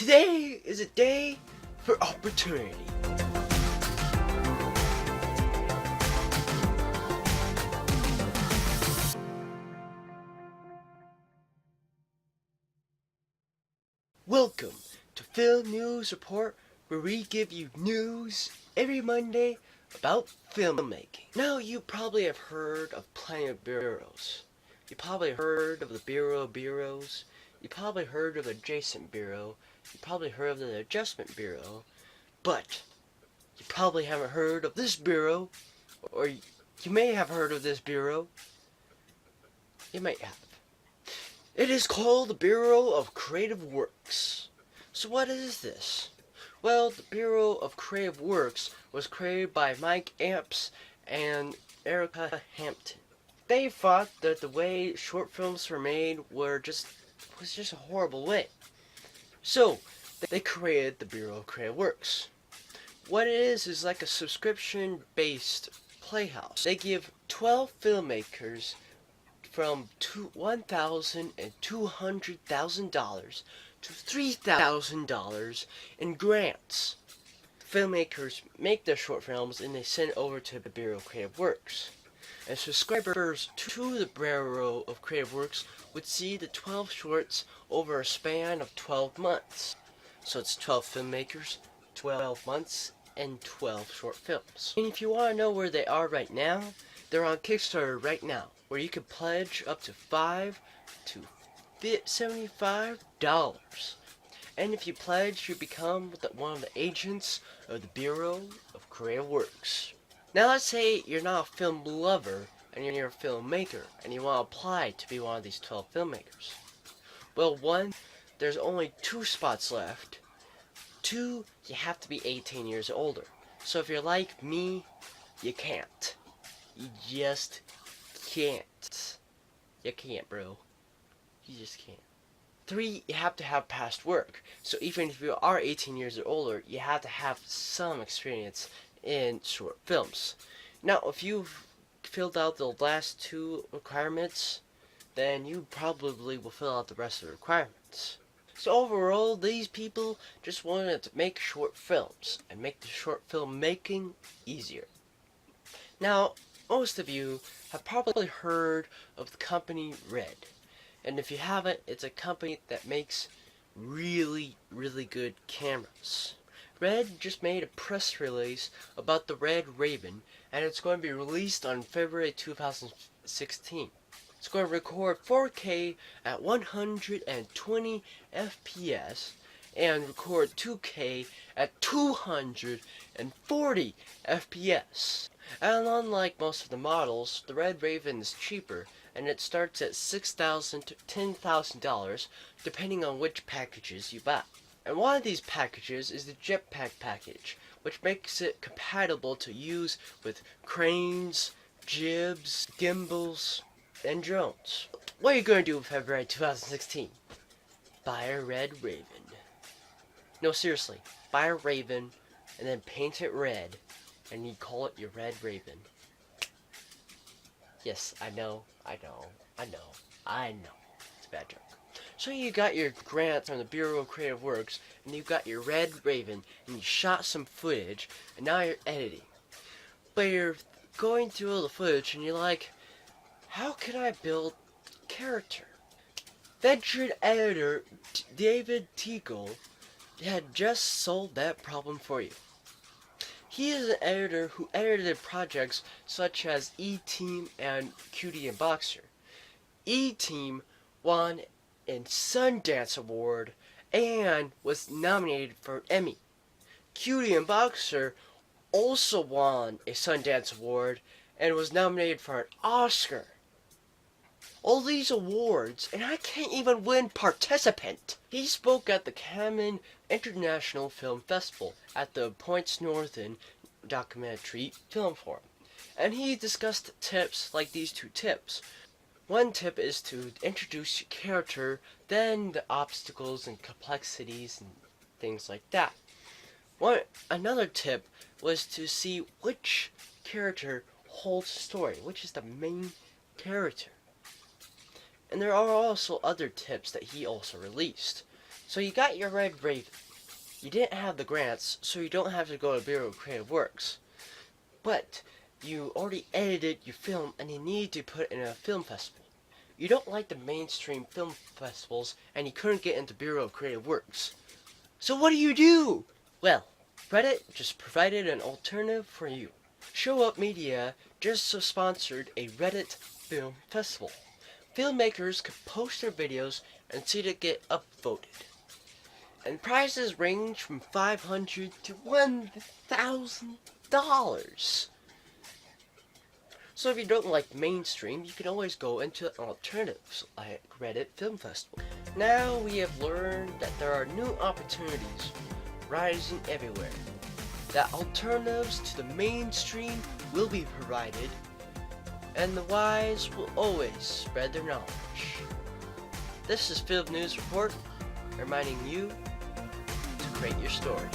Today is a day for opportunity. Welcome to Film News Report, where we give you news every Monday about filmmaking. Now, you probably have heard of plenty of bureaus. You probably heard of the Bureau of Bureaus. You probably heard of the Adjacent Bureau. You probably heard of the Adjustment Bureau. But you probably haven't heard of this bureau, or you may have heard of this bureau. You might have. It is called the Bureau of Creative Works. So what is this? Well, the Bureau of Creative Works was created by Mike Amps and Erica Hampton. They thought that the way short films were made was just a horrible way. So they created the Bureau of Creative Works. What it is like a subscription-based playhouse. They give 12 filmmakers from $1,000 and $200,000 to $3,000 in grants. Filmmakers make their short films and they send over to the Bureau of Creative Works. And subscribers to the Bureau of Creative Works would see the 12 shorts over a span of 12 months. So it's 12 filmmakers, 12 months, and 12 short films. And if you want to know where they are right now, they're on Kickstarter right now, where you can pledge up to $5 to $75. And if you pledge, you become one of the agents of the Bureau of Creative Works. Now let's say you're not a film lover and you're a filmmaker and you want to apply to be one of these 12 filmmakers. Well, one, there's only 2 spots left. 2, you have to be 18 years or older. So if you're like me, you can't. You just can't. You can't, bro. You just can't. 3, you have to have past work. So even if you are 18 years or older, you have to have some experience in short films. Now, if you've filled out the last 2 requirements, then you probably will fill out the rest of the requirements. So overall, these people just wanted to make short films and make the short film making easier. Now, most of you have probably heard of the company Red. And if you haven't, it's a company that makes really good cameras. Red just made a press release about the Red Raven, and it's going to be released on February 2016. It's going to record 4K at 120 FPS and record 2K at 240 FPS. And unlike most of the models, the Red Raven is cheaper, and it starts at $6,000 to $10,000 depending on which packages you buy. And one of these packages is the Jetpack package, which makes it compatible to use with cranes, jibs, gimbals, and drones. What are you going to do in February 2016? Buy a Red Raven. No, seriously, buy a Raven and then paint it red, and you call it your Red Raven. Yes, I know. It's a bad joke. So you got your grant from the Bureau of Creative Works, and you got your Red Raven, and you shot some footage, and now you're editing. But you're going through all the footage, and you're like, how can I build character? Veteran editor David Teague had just solved that problem for you. He is an editor who edited projects such as E-Team and Cutie and Boxer. E-Team won a Sundance Award and was nominated for an Emmy. Cutie and Boxer also won a Sundance Award and was nominated for an Oscar. All these awards, and I can't even win participant. He spoke at the Cannes International Film Festival at the Points Northern Documentary Film Forum, and he discussed tips like these 2 tips. One tip is to introduce your character, then the obstacles and complexities and things like that. Another tip was to see which character holds the story, which is the main character. And there are also other tips that he also released. So you got your Red Raven. You didn't have the grants, so you don't have to go to Bureau of Creative Works. But you already edited your film and you need to put it in a film festival. You don't like the mainstream film festivals and you couldn't get into Bureau of Creative Works. So what do? Well, Reddit just provided an alternative for you. ShowUp Media just sponsored a Reddit film festival. Filmmakers could post their videos and see to get upvoted. And prizes range from $500 to $1,000. So if you don't like mainstream, you can always go into alternatives like Reddit Film Festival. Now we have learned that there are new opportunities rising everywhere. That alternatives to the mainstream will be provided, and the wise will always spread their knowledge. This is Film News Report, reminding you to create your story.